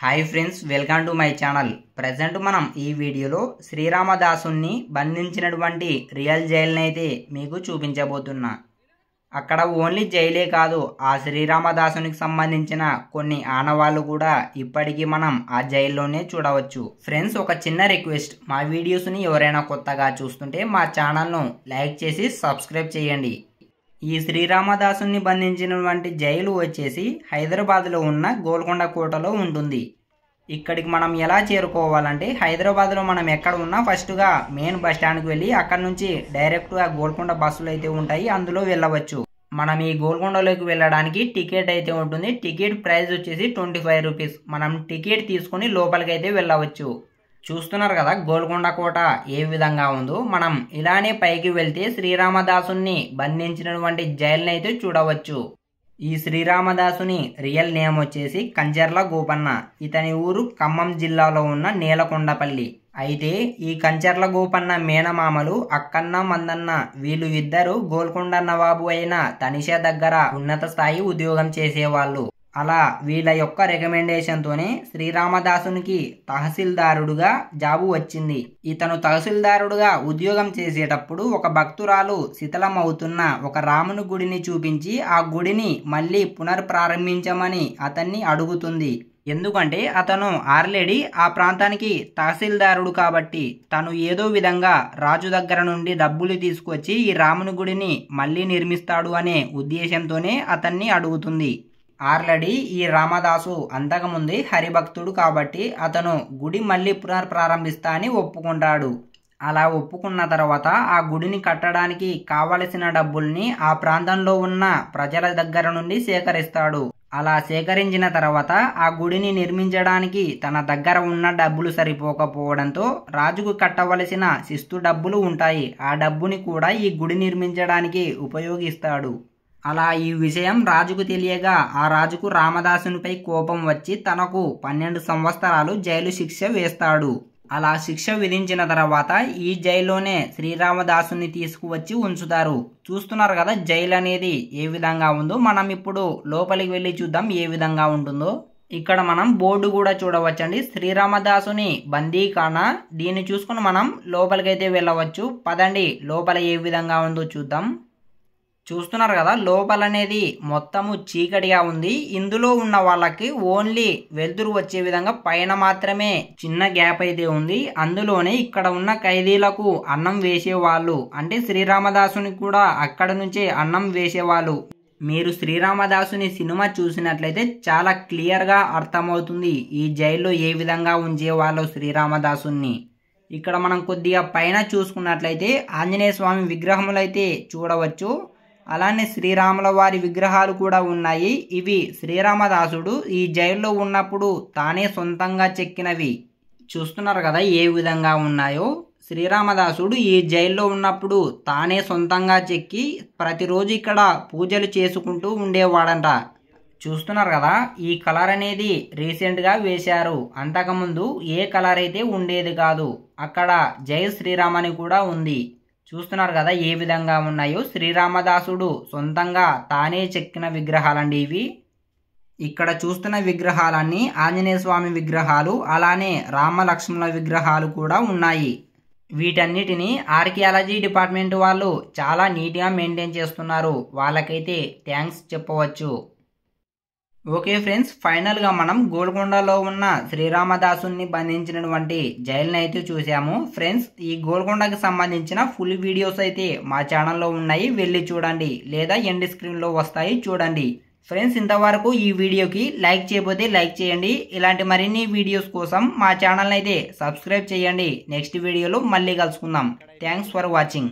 Hi friends, welcome to my channel. Present మనం ఈ వీడియోలో శ్రీరామదాసుని బంధించినటువంటి రియల్ జైలుని అయితే మీకు చూపించబోతున్నా. అక్కడ ఓన్లీ జైలే కాదు, ఆ శ్రీరామదాసునికి సంబంధించిన కొన్ని ఆనవాళ్ళు కూడా ఇప్పటికీ మనం ఆ జైల్లోనే చూడవచ్చు. ఫ్రెండ్స్, ఒక చిన్న రిక్వెస్ట్, మా వీడియోస్ని ఎవరైనా కొత్తగా చూస్తుంటే మా ఛానల్ను లైక్ చేసి సబ్స్క్రైబ్ చేయండి. ఈ శ్రీరామదాసుని బంధించినటువంటి జైలు వచ్చేసి హైదరాబాద్లో ఉన్న గోల్కొండ కోటలో ఉంటుంది. ఇక్కడికి మనం ఎలా చేరుకోవాలంటే, హైదరాబాద్లో మనం ఎక్కడ ఉన్నా ఫస్ట్గా మెయిన్ బస్ స్టాండ్కి వెళ్ళి అక్కడ నుంచి డైరెక్ట్గా గోల్కొండ బస్సులు అయితే ఉంటాయి, అందులో వెళ్ళవచ్చు. మనం ఈ గోల్కొండలోకి వెళ్ళడానికి టికెట్ అయితే ఉంటుంది. టికెట్ ప్రైస్ వచ్చేసి 25 రూపీస్. మనం టికెట్ తీసుకుని లోపలికి అయితే వెళ్ళవచ్చు. చూస్తున్నారు కదా గోల్కొండ కోట ఏ విధంగా ఉందో. మనం ఇలానే పైకి వెళ్తే శ్రీరామదాసుని బంధించినటువంటి జైలుని అయితే చూడవచ్చు. ఈ శ్రీరామదాసుని రియల్ నేమ్ వచ్చేసి కంచర్ల గోపన్న. ఇతని ఊరు ఖమ్మం జిల్లాలో ఉన్న నేలకొండపల్లి. అయితే ఈ కంచర్ల గోపన్న మేనమామలు అక్కన్న మందన్న, వీళ్ళు ఇద్దరు గోల్కొండ నవాబు అయిన తనిషా దగ్గర ఉన్నత స్థాయి ఉద్యోగం చేసేవాళ్ళు. అలా వీళ్ళ యొక్క రికమెండేషన్తోనే శ్రీరామదాసునికి తహసీల్దారుడుగా జాబు వచ్చింది. ఇతను తహసీల్దారుడుగా ఉద్యోగం చేసేటప్పుడు ఒక భక్తురాలు శిథిలం అవుతున్న ఒక రాముని గుడిని చూపించి ఆ గుడిని మళ్ళీ పునర్ప్రారంభించమని అతన్ని అడుగుతుంది. ఎందుకంటే అతను ఆల్రెడీ ఆ ప్రాంతానికి తహసీల్దారుడు కాబట్టి తను ఏదో విధంగా రాజు దగ్గర నుండి డబ్బులు తీసుకొచ్చి ఈ రాముని గుడిని మళ్ళీ నిర్మిస్తాడు అనే ఉద్దేశంతోనే అతన్ని అడుగుతుంది. ఆల్రెడీ ఈ రామదాసు అంతకుముందే హరిభక్తుడు కాబట్టి అతను గుడి మళ్ళీ పునర్ప్రారంభిస్తా అని ఒప్పుకుంటాడు. అలా ఒప్పుకున్న తర్వాత ఆ గుడిని కట్టడానికి కావలసిన డబ్బుల్ని ఆ ప్రాంతంలో ఉన్న ప్రజల దగ్గర నుండి సేకరిస్తాడు. అలా సేకరించిన తర్వాత ఆ గుడిని నిర్మించడానికి తన దగ్గర ఉన్న డబ్బులు సరిపోకపోవడంతో రాజుకు కట్టవలసిన శిస్తు డబ్బులు ఉంటాయి. ఆ డబ్బుని కూడా ఈ గుడి నిర్మించడానికి ఉపయోగిస్తాడు. అలా ఈ విషయం రాజుకు తెలియగా ఆ రాజుకు రామదాసునిపై కోపం వచ్చి తనకు 12 సంవత్సరాలు జైలు శిక్ష వేస్తాడు. అలా శిక్ష విధించిన తర్వాత ఈ జైల్లోనే శ్రీరామదాసుని తీసుకువచ్చి ఉంచుతారు. చూస్తున్నారు కదా జైలు అనేది ఏ విధంగా ఉందో. మనం ఇప్పుడు లోపలికి వెళ్ళి చూద్దాం ఏ విధంగా ఉంటుందో. ఇక్కడ మనం బోర్డు కూడా చూడవచ్చండి, శ్రీరామదాసుని బందీఖానా. దీన్ని చూసుకుని మనం లోపలికైతే వెళ్ళవచ్చు. పదండి లోపల ఏ విధంగా ఉందో చూద్దాం. చూస్తున్నారు కదా లోపల అనేది మొత్తము చీకటిగా ఉంది. ఇందులో ఉన్న వాళ్ళకి ఓన్లీ వెలుతురు వచ్చే విధంగా పైన మాత్రమే చిన్న గ్యాప్ అయితే ఉంది. అందులోనే ఇక్కడ ఉన్న ఖైదీలకు అన్నం వేసేవాళ్ళు, అంటే శ్రీరామదాసుని కూడా అక్కడ నుంచే అన్నం వేసేవాళ్ళు. మీరు శ్రీరామదాసుని సినిమా చూసినట్లయితే చాలా క్లియర్గా అర్థమవుతుంది ఈ జైల్లో ఏ విధంగా ఉంచేవాళ్ళు శ్రీరామదాసుని. ఇక్కడ మనం కొద్దిగా పైన చూసుకున్నట్లయితే ఆంజనేయ స్వామి విగ్రహములు అయితే చూడవచ్చు. అలానే శ్రీరాముల వారి విగ్రహాలు కూడా ఉన్నాయి. ఇవి శ్రీరామదాసుడు ఈ జైల్లో ఉన్నప్పుడు తానే సొంతంగా చెక్కినవి. చూస్తున్నారు కదా ఏ విధంగా ఉన్నాయో. శ్రీరామదాసుడు ఈ జైల్లో ఉన్నప్పుడు తానే సొంతంగా చెక్కి ప్రతిరోజు ఇక్కడ పూజలు చేసుకుంటూ ఉండేవాడంట. చూస్తున్నారు కదా ఈ కలర్ అనేది రీసెంట్గా వేశారు. అంతకుముందు ఏ కలర్ అయితే ఉండేది కాదు. అక్కడ జై శ్రీరామ్ అని కూడా ఉంది. చూస్తున్నారు కదా ఏ విధంగా ఉన్నాయో. శ్రీరామదాసుడు సొంతంగా తానే చెక్కిన విగ్రహాలండి ఇవి. ఇక్కడ చూస్తున్న విగ్రహాలన్నీ ఆంజనేయ స్వామి విగ్రహాలు, అలానే రామ లక్ష్మణుల విగ్రహాలు కూడా ఉన్నాయి. వీటన్నిటిని ఆర్కియాలజీ డిపార్ట్మెంట్ వాళ్ళు చాలా నీట్గా మెయింటైన్ చేస్తున్నారు. వాళ్ళకైతే థ్యాంక్స్ చెప్పవచ్చు. ఓకే ఫ్రెండ్స్, ఫైనల్గా మనం గోల్కొండలో ఉన్న శ్రీరామదాసుని బంధించినటువంటి జైలుని అయితే చూసాము. ఫ్రెండ్స్, ఈ గోల్కొండకి సంబంధించిన ఫుల్ వీడియోస్ అయితే మా ఛానల్లో ఉన్నాయి, వెళ్ళి చూడండి, లేదా ఎండ్ స్క్రీన్లో వస్తాయి చూడండి. ఫ్రెండ్స్, ఇంతవరకు ఈ వీడియోకి లైక్ చేయకపోతే లైక్ చేయండి. ఇలాంటి మరిన్ని వీడియోస్ కోసం మా ఛానల్ని అయితే సబ్స్క్రైబ్ చేయండి. నెక్స్ట్ వీడియోలో మళ్ళీ కలుసుకుందాం. Thanks for watching.